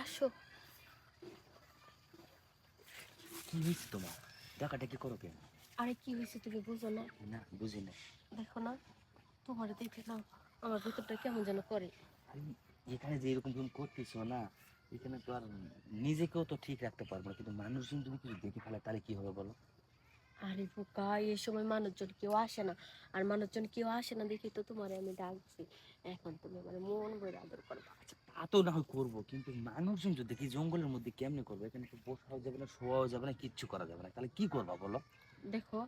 আসো। কি হয়েছে তোমার? ডাকাডাকি করো কেন? আরে কি হয়েছে তুমি বুঝো না? না, বুঝি না। দেখো না, তোমার দেখে না আমার ভেতরটা কেমন যেন করে। আমি এখানে যে এরকম তুমি করতেছো না, এখানে তো আর নিজেকেও তো ঠিক রাখতে পারবো না, কিন্তু মানুষজন যদি কিছু দেখে ফেলে তাহলে কি হবে বলো? আরে বোকা, এই সময় মানুষজন কেউ আসে না। আর মানুষজন কেউ আসে না দেখি তো তোমারে আমি ডাকছি। এখন তুমি আমার মন ভরে আদর করবা। আচ্ছা, তা তো না হয় করবো, কিন্তু মানুষজন যদি দেখি জঙ্গলের মধ্যে কেমনে করবো? এখানে তো বসাও যাবে না, শোয়াও যাবে না, কিচ্ছু করা যাবে না, তাহলে কি করবা বলো? দেখো,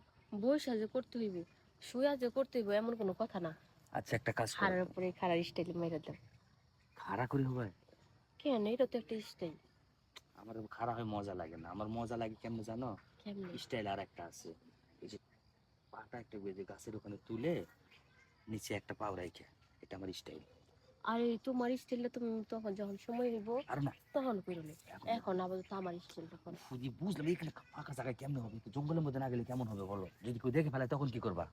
বইসা যে করতে হইবে, শুয়া যে করতে হইবে এমন কোনো কথা না। আচ্ছা, একটা কাজ করো, খাড়ার উপরে খাড়ার স্টাইল মেরে দাও। খাড়া করে হবে? কেন, এটা তো একটা স্টাইল। আমার খাড়া হয় মজা লাগে না, আমার মজা লাগে কেমনে জানো? কেমনে? স্টাইল আর একটা আছে। এই যে পাটা একটা বেঁধে গাছের ওখানে তুলে নিচে একটা পাও রাইখে, এটা আমার স্টাইল। আরে তোমার স্টাইলটা তুমি তখন যখন সময় হইব আর না, তখন করো না। এখন এখন আপাতত আমার স্টাইলটা করো। খুঁজি বুঝলাম, এখানে ফাঁকা জায়গায় কেমনে হবে? তো জঙ্গলের মধ্যে না গেলে কেমন হবে বলো? যদি কেউ দেখে ফেলে তখন কি করবা?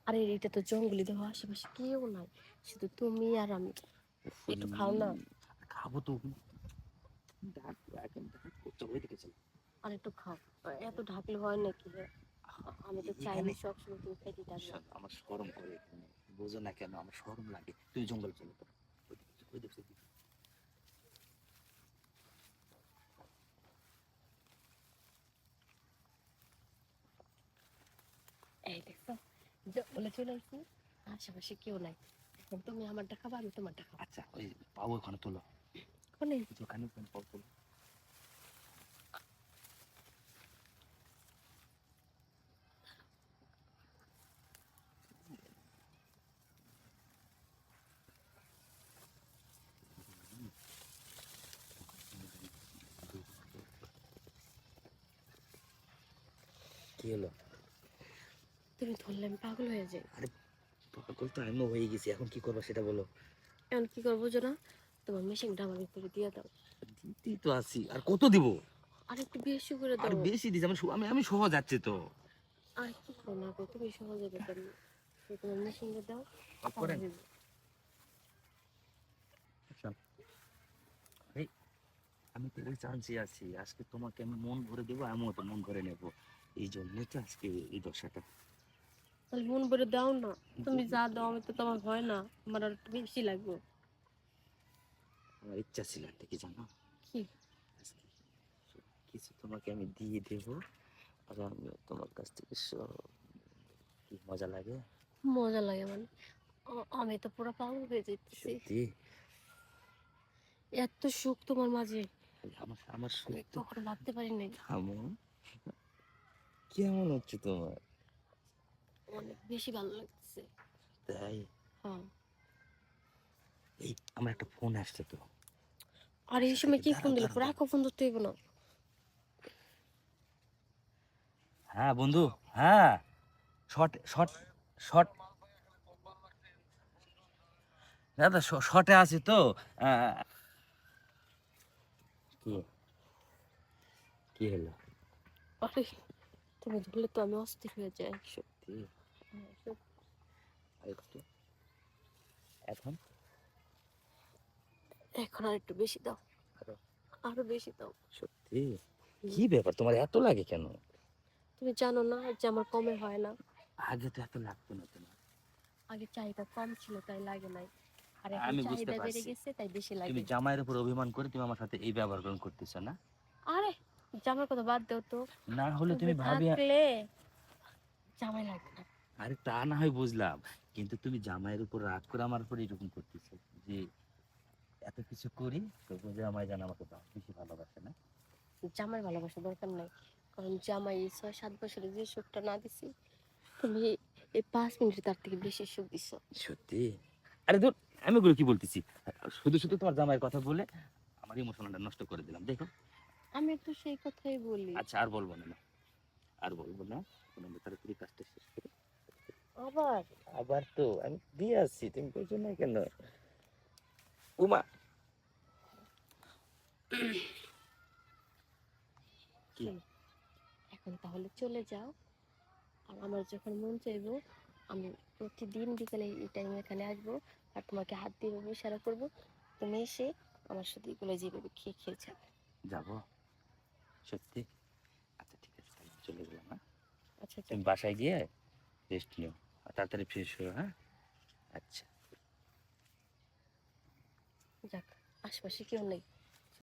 আরে এটা তো জঙ্গলি, দেখো আশেপাশে কেউ নাই, শুধু তুমি আর আমি। একটু খাও না। খাবো তো, এখন চলো ওইদিকে চলো। আর একটু খাও। এত ঢাকলে হয় নাকি? আমি তো চাইনি এখানে সবসময় তুমি খাইতে থাকবে। আমার শরম করে এখানে, বোঝো না কেন আমার শরম লাগে? তুমি জঙ্গল চলো তো, ওইদিকে ওইদিকে। এই দেখো, জঙ্গলে চলে আসছি, আশেপাশে কেউ নাই। এখন তুমি আমারটা খাবা, আমি তোমারটা খাবো। আচ্ছা, ওই পাও ওখানে তোলো, কোনে? ওখানে পাও তোলো। কি হলো? তুমি ধরলে আমি পাগল হয়ে যাই। আরে পাগল তো আমিও হয়ে গেছি, এখন কি করবো সেটা বলো। এখন কি করবো জানো? তোমার মেশিনটা আমার ভিতরে দিয়ে দাও। দিতেই তো আছি, আর কত দিব? আর একটু বেশি করে আর দাও। বেশি দিস, আমি আমি সহ যাচ্ছে তো। আর কি করো না গো, তুমি সহজে বেতন তোমার মেশিনটা দাও। অফ তাহলে করেন। হইব। আচ্ছা, এই আমি তো ওই চান্সই আছি, আজকে তোমাকে আমি মন ভরে দেবো, আমিও তো মন ভরে নেবো। এই জন্যই তো আজকে এই দশাটা। তাহলে মন ভরে দাও না। তুমি যা দাও আমি তো তোমার হয় না, আমার আর একটু বেশি লাগবে। আমার ইচ্ছা ছিল একটা কি জানো? কি? আজকে সব কিছু তোমাকে আমি দিয়ে দেবো, আর আমি তোমার কাছ থেকে সব, কি মজা লাগে। মজা লাগে মানে? আমি তো পুরো পাগল হয়ে যেতেছি। সত্যি, এত সুখ তোমার মাঝে আমার আমার আমি সত্য। কখনো ভাবতে পারি নাই। থামো, কেমন হচ্ছে তোমার? অনেক বেশি ভালো লাগছে। তাই? হ্যাঁ। এই আমার একটা ফোন আসছে তো। আর এই আচ্ছা সময় দেখি, কি ফোন দাঁড়াও দিল? দাঁড়াও দাঁড়াও। রাখো, ফোন ধরতে হইব না। হ্যাঁ বন্ধু, হ্যাঁ, শর্ট শর্ট শর্ট, দাদা শর্টে আছি তো। আহ, কি কি হলো? আরে তুমি ধরলে তো আমি অস্থির হয়ে যাই। সত্যি? আরেকটু, এখন এখন আর একটু বেশি দাও। আরো। আরো বেশি দাও। সত্যি? হুম। কি ব্যাপার, তোমার এত লাগে কেন? তুমি জানো না যে আমার কমে হয় না? আগে তো এত লাগতো না তোমার। আগে চাহিদা কম ছিল তাই লাগে নাই, আর এখন আমি বুঝতে চাহিদা বেড়ে পারছি, গেছে তাই বেশি তুমি লাগে। জামাইয়ের উপর অভিমান করে তুমি আমার সাথে এই ব্যবহার করতেছো না? আরে জামার কথা বাদ দাও তো। না হলে তুমি তুমি ভাবি। থাকলে জামাই লাগবে না। আরে তা না হয় বুঝলাম, কিন্তু তুমি জামাইয়ের উপর রাগ করে আমার উপর এরকম করতেছো যে এত কিছু করি, তবু জামাই জান আমাকে বেশি ভালোবাসে না? জামাই ভালোবাসা দরকার নাই, কারণ জামাই এই 6-7 বছরে যে সুখটা না দিছি, তুমি এই 5 মিনিটে তার থেকে বেশি সুখ দিছো। সত্যি? আরে দূর, আমি ওগুলো কি বলতেছি? শুধু শুধু তোমার জামাইয়ের কথা বলে আমার ইমোশনটা নষ্ট করে দিলাম, দেখো। আমি তো সেই কথাই বলি। আচ্ছা, আর বলবো না, আর বলবো না, কোনো তাড়াতাড়ি কাজটা শেষ করে। আবার আবার তো আমি দিয়ে আসছি, তুমি বলছো না কেন? উমা, কি? শোনো, এখন তাহলে চলে যাও। আর আমার যখন মন চাইবো আমি প্রতিদিন বিকালে এই টাইমে এখানে আসবো, আর তোমাকে হাত দিয়ে ইশারা করবো, তুমি এসে আমার সাথে এগুলো যেভাবে খেয়ে খেয়ে যাবে। যাবো সত্যি? আচ্ছা ঠিক আছে, তাহলে আমি চলে গেলাম। হ্যাঁ, আচ্ছা আচ্ছা, তুমি বাসায় গিয়ে রেস্ট নিও, আর তাড়াতাড়ি ফ্রেশ হও। হ্যাঁ, আচ্ছা। যাক, আশপাশে কেউ নেই,